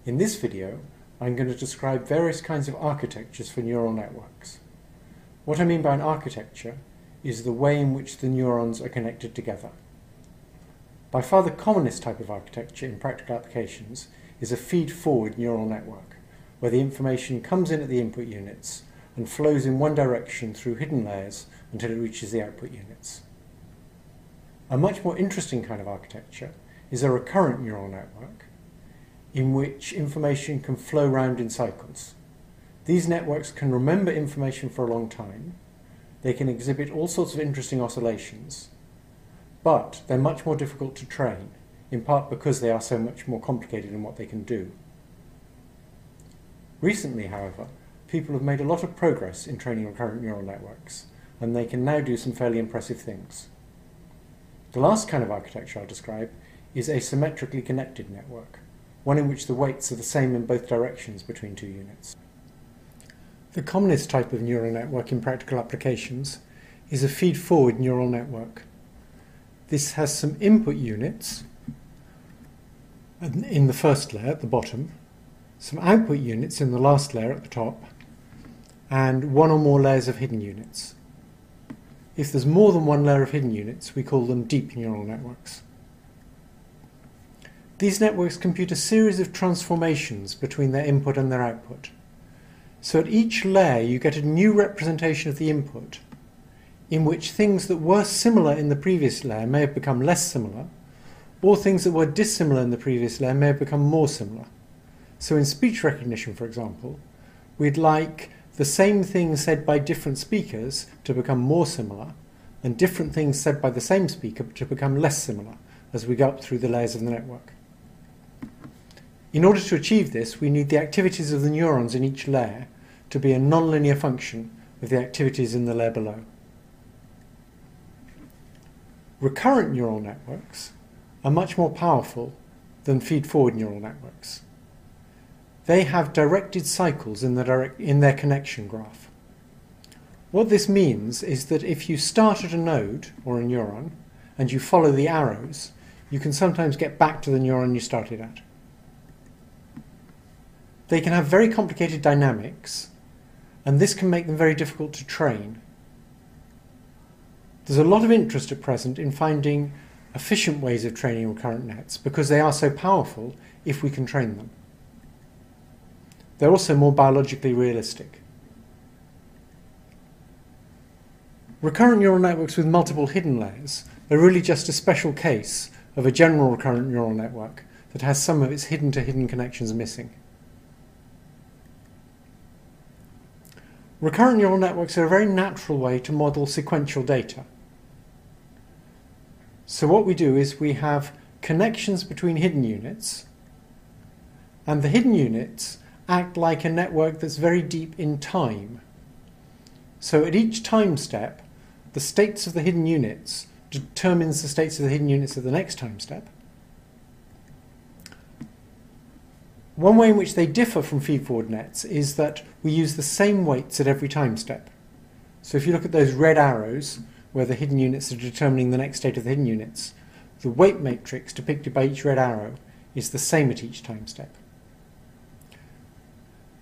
In this video, I'm going to describe various kinds of architectures for neural networks. What I mean by an architecture is the way in which the neurons are connected together. By far the commonest type of architecture in practical applications is a feed-forward neural network, where the information comes in at the input units and flows in one direction through hidden layers until it reaches the output units. A much more interesting kind of architecture is a recurrent neural network, in which information can flow round in cycles. These networks can remember information for a long time, they can exhibit all sorts of interesting oscillations, but they're much more difficult to train, in part because they are so much more complicated in what they can do. Recently, however, people have made a lot of progress in training recurrent neural networks, and they can now do some fairly impressive things. The last kind of architecture I'll describe is a symmetrically connected network, one in which the weights are the same in both directions between two units. The commonest type of neural network in practical applications is a feed-forward neural network. This has some input units in the first layer at the bottom, some output units in the last layer at the top, and one or more layers of hidden units. If there's more than one layer of hidden units, we call them deep neural networks. These networks compute a series of transformations between their input and their output. So at each layer you get a new representation of the input, in which things that were similar in the previous layer may have become less similar, or things that were dissimilar in the previous layer may have become more similar. So in speech recognition, for example, we'd like the same thing said by different speakers to become more similar, and different things said by the same speaker to become less similar as we go up through the layers of the network. In order to achieve this, we need the activities of the neurons in each layer to be a nonlinear function of the activities in the layer below. Recurrent neural networks are much more powerful than feed-forward neural networks. They have directed cycles in their connection graph. What this means is that if you start at a node or a neuron and you follow the arrows, you can sometimes get back to the neuron you started at. They can have very complicated dynamics, and this can make them very difficult to train. There's a lot of interest at present in finding efficient ways of training recurrent nets because they are so powerful if we can train them. They're also more biologically realistic. Recurrent neural networks with multiple hidden layers are really just a special case of a general recurrent neural network that has some of its hidden-to-hidden connections missing. Recurrent neural networks are a very natural way to model sequential data. So what we do is we have connections between hidden units, and the hidden units act like a network that's very deep in time. So at each time step, the states of the hidden units determines the states of the hidden units at the next time step. One way in which they differ from feed-forward nets is that we use the same weights at every time step. So if you look at those red arrows, where the hidden units are determining the next state of the hidden units, the weight matrix depicted by each red arrow is the same at each time step.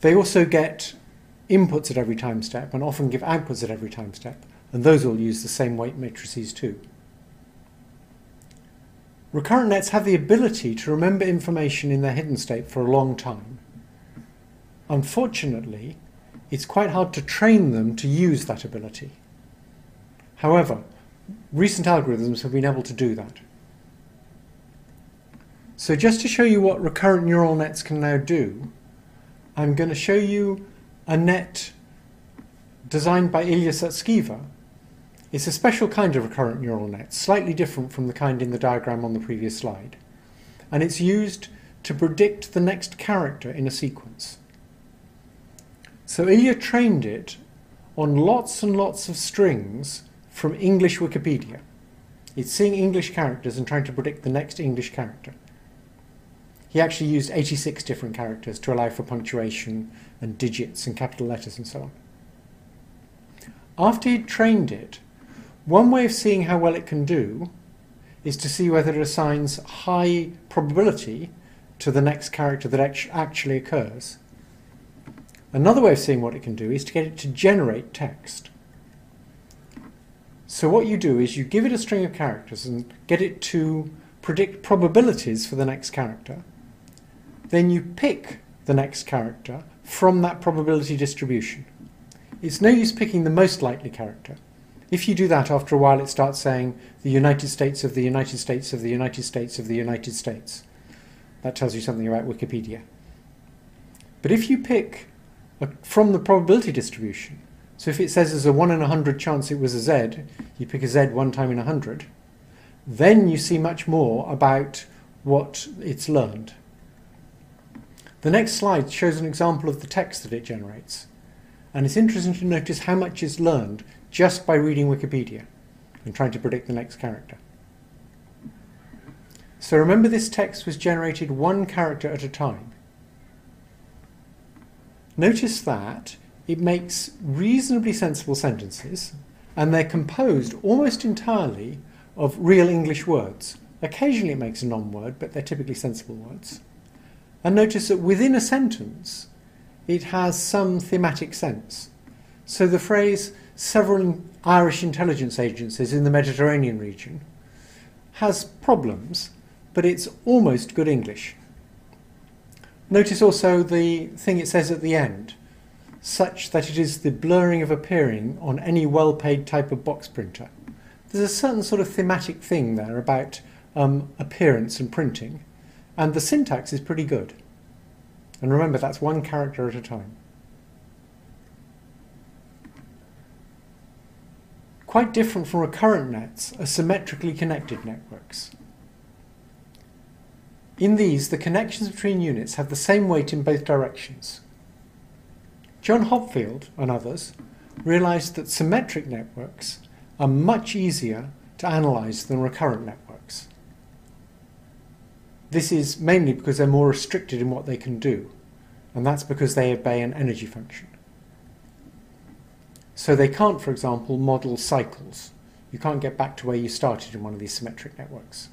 They also get inputs at every time step and often give outputs at every time step, and those all use the same weight matrices too. Recurrent nets have the ability to remember information in their hidden state for a long time. Unfortunately, it's quite hard to train them to use that ability. However, recent algorithms have been able to do that. So just to show you what recurrent neural nets can now do, I'm going to show you a net designed by Ilya Sutskever. It's a special kind of recurrent neural net, slightly different from the kind in the diagram on the previous slide. And it's used to predict the next character in a sequence. So Ilya trained it on lots and lots of strings from English Wikipedia. It's seeing English characters and trying to predict the next English character. He actually used 86 different characters to allow for punctuation and digits and capital letters and so on. After he'd trained it, one way of seeing how well it can do is to see whether it assigns high probability to the next character that actually occurs. Another way of seeing what it can do is to get it to generate text. So what you do is you give it a string of characters and get it to predict probabilities for the next character. Then you pick the next character from that probability distribution. It's no use picking the most likely character. If you do that, after a while it starts saying the United States of the United States of the United States of the United States. That tells you something about Wikipedia. But if you pick from the probability distribution, so if it says there's a 1 in 100 chance it was a Z, you pick a Z 1 time in 100, then you see much more about what it's learned. The next slide shows an example of the text that it generates. And it's interesting to notice how much is learned just by reading Wikipedia and trying to predict the next character. So remember, this text was generated one character at a time. Notice that it makes reasonably sensible sentences, and they're composed almost entirely of real English words. Occasionally it makes a non-word, but they're typically sensible words. And notice that within a sentence, it has some thematic sense. So the phrase, several Irish intelligence agencies in the Mediterranean region, has problems, but it's almost good English. Notice also the thing it says at the end, such that it is the blurring of appearing on any well-paid type of box printer. There's a certain sort of thematic thing there about appearance and printing, and the syntax is pretty good. And remember, that's one character at a time. Quite different from recurrent nets are symmetrically connected networks. In these, the connections between units have the same weight in both directions. John Hopfield and others realized that symmetric networks are much easier to analyze than recurrent networks. This is mainly because they're more restricted in what they can do, and that's because they obey an energy function. So they can't, for example, model cycles. You can't get back to where you started in one of these symmetric networks.